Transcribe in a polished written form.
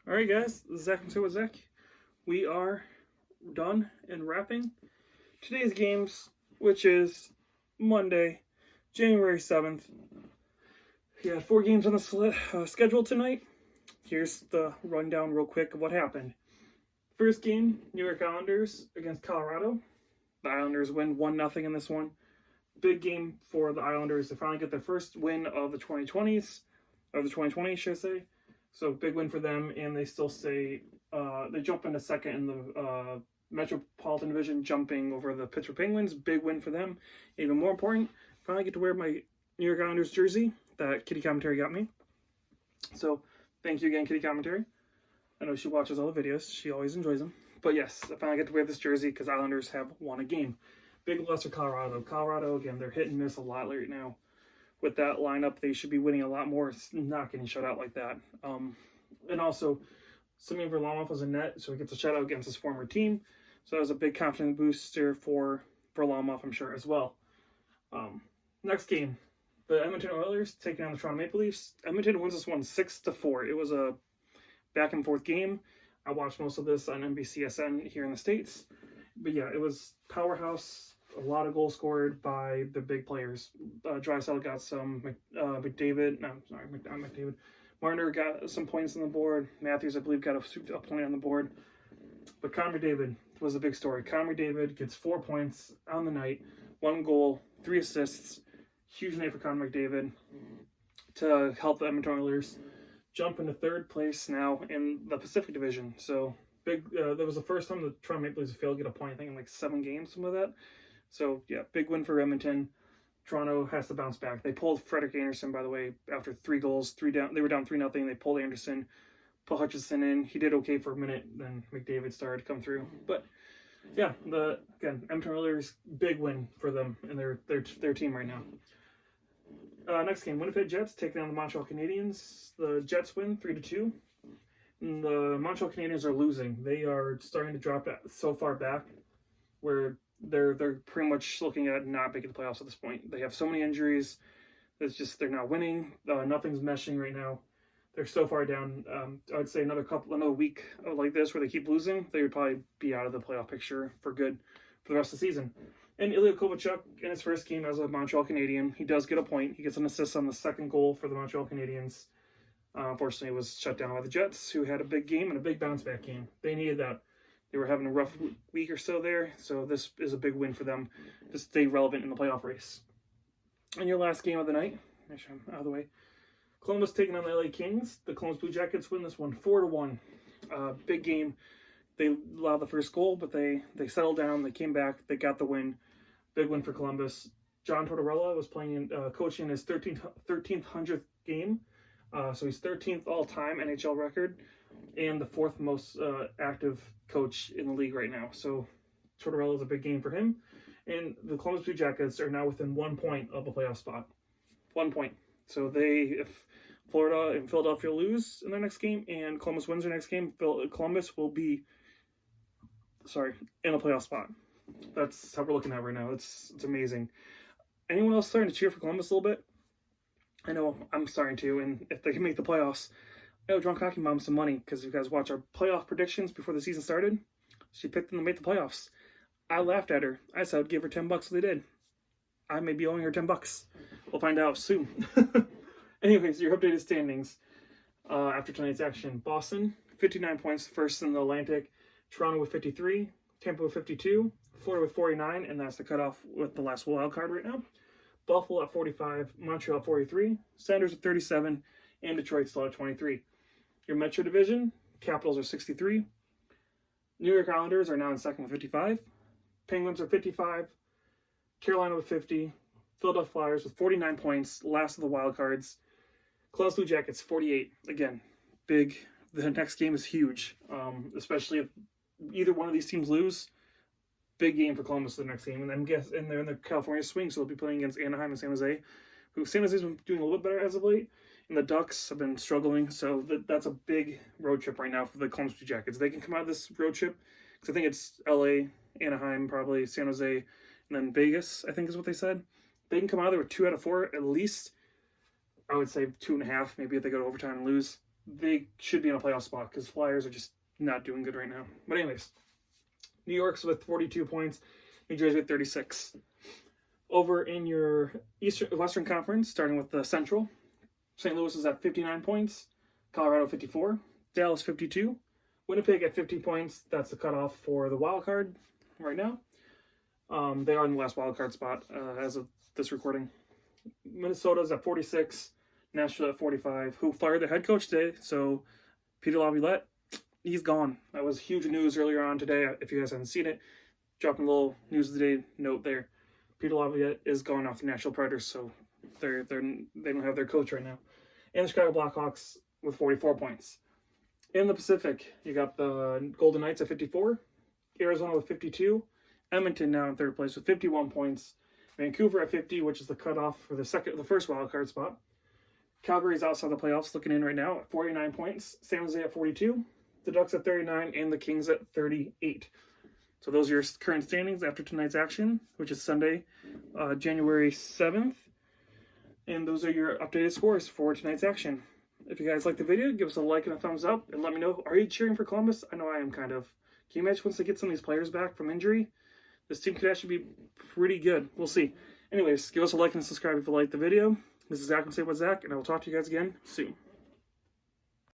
Alright guys, this is Zach from with Zach. We are done and wrapping today's games, which is Monday, January 7th. We had 4 games on the schedule tonight. Here's the rundown real quick of what happened. First game, New York Islanders against Colorado. The Islanders win 1-0 in this one. Big game for the Islanders to finally get their first win of the 2020s, or the 2020s, should I say. So big win for them, and they still stay. They jump into second in the Metropolitan Division, jumping over the Pittsburgh Penguins. Big win for them. Even more important, finally get to wear my New York Islanders jersey that Kitty Commentary got me. So thank you again, Kitty Commentary. I know she watches all the videos. She always enjoys them. But yes, I finally get to wear this jersey because Islanders have won a game. Big loss for Colorado. Colorado, again, they're hit and miss a lot right now. With that lineup, they should be winning a lot more. It's not getting shut out like that. And also, Semyon Varlamov was in net, so he gets a shutout against his former team. So that was a big confidence booster for Varlamov, I'm sure, as well. Next game, the Edmonton Oilers taking on the Toronto Maple Leafs. Edmonton wins this one 6-4. It was a back-and-forth game. I watched most of this on NBCSN here in the States. But yeah, it was powerhouse. A lot of goals scored by the big players. Draisaitl got some. McDavid. No, sorry, not McDavid. Marner got some points on the board. Matthews, I believe, got a point on the board. But Connor McDavid was a big story. Connor McDavid gets 4 points on the night. 1 goal, 3 assists. Huge night for Connor McDavid to help the Edmonton Oilers jump into 3rd place now in the Pacific Division. So big. That was the first time the Toronto Maple Leafs failed to get a point, I think, in like 7 games, something like that. So, yeah, big win for Edmonton. Toronto has to bounce back. They pulled Frederik Andersen, by the way, after 3 goals, 3 down. They were down 3-0. They pulled Andersen, put Hutchinson in. He did okay for a minute. Then McDavid started to come through. But, yeah, again, Edmonton Oilers, big win for them and their team right now. Next game, Winnipeg Jets taking on the Montreal Canadiens. The Jets win 3-2. And the Montreal Canadiens are losing. They are starting to drop so far back where they're pretty much looking at not making the playoffs at this point. They have so many injuries. It's just they're not winning. Nothing's meshing right now. They're so far down. I'd say another week like this where they keep losing, they would probably be out of the playoff picture for good for the rest of the season. And Ilya Kovalchuk in his first game as a Montreal Canadian, he does get a point. He gets an assist on the 2nd goal for the Montreal Canadiens. Unfortunately, it was shut down by the Jets, who had a big game and a big bounce back game. They needed that. They were having a rough week or so there, so this is a big win for them to stay relevant in the playoff race. And your last game of the night, make sure I'm out of the way, Columbus taking on the LA Kings. The Columbus Blue Jackets win this one 4-1. Big game. They allowed the first goal, but they settled down. They came back. They got the win. Big win for Columbus. John Tortorella was coaching his 1300th game. So he's 13th all-time NHL record and the 4th most active coach in the league right now. So Tortorella is a big game for him. And the Columbus Blue Jackets are now within 1 point of a playoff spot. 1 point. So if Florida and Philadelphia lose in their next game and Columbus wins their next game, Columbus will be, in a playoff spot. That's how we're looking at right now. It's amazing. Anyone else starting to cheer for Columbus a little bit? I know I'm starting to, and if they can make the playoffs, I owe Drunk Hockey Mom some money because you guys watch our playoff predictions before the season started. She picked them to make the playoffs. I laughed at her. I said I'd give her $10 if they did. I may be owing her $10. We'll find out soon. Anyways, your updated standings after tonight's action. Boston, 59 points, first in the Atlantic. Toronto with 53. Tampa with 52. Florida with 49, and that's the cutoff with the last wild card right now. Buffalo at 45. Montreal at 43. Senators at 37. And Detroit still at 23. Your Metro Division, Capitals are 63. New York Islanders are now in second with 55. Penguins are 55. Carolina with 50. Philadelphia Flyers with 49 points, last of the wild cards. Columbus Blue Jackets, 48. Again, big. The next game is huge, especially if either one of these teams lose. Big game for Columbus the next game. And they're in the California swing, so they'll be playing against Anaheim and San Jose, who San Jose's been doing a little bit better as of late. And the Ducks have been struggling, so that's a big road trip right now for the Columbus Blue Jackets. They can come out of this road trip, because I think it's LA, Anaheim, probably San Jose, and then Vegas, I think is what they said. They can come out of there with 2 out of 4 at least. I would say 2.5, maybe if they go to overtime and lose. they should be in a playoff spot because Flyers are just not doing good right now. But anyways, New York's with 42 points, New Jersey with 36. Over in your Western Conference, starting with the Central, St. Louis is at 59 points, Colorado 54, Dallas 52, Winnipeg at 50 points. That's the cutoff for the wild card right now. They are in the last wild card spot as of this recording. Minnesota's at 46, Nashville at 45, who fired their head coach today. So Peter Laviolette, he's gone. That was huge news earlier on today. If you guys haven't seen it, dropping a little news of the day note there. Peter Laviolette is gone off the Nashville Predators, so they don't have their coach right now. And the Chicago Blackhawks with 44 points. In the Pacific, you got the Golden Knights at 54, Arizona with 52, Edmonton now in third place with 51 points, Vancouver at 50, which is the cutoff for the first wild card spot. Calgary's outside the playoffs, looking in right now at 49 points, San Jose at 42, the Ducks at 39, and the Kings at 38. So those are your current standings after tonight's action, which is Sunday, January 7th. And those are your updated scores for tonight's action. If you guys like the video, give us a like and a thumbs up, and let me know, are you cheering for Columbus? I know I am kind of. Can you imagine once they get some of these players back from injury? This team could actually be pretty good. We'll see. Anyways, give us a like and subscribe if you like the video. This is Zach from Say What Zach, and I will talk to you guys again soon.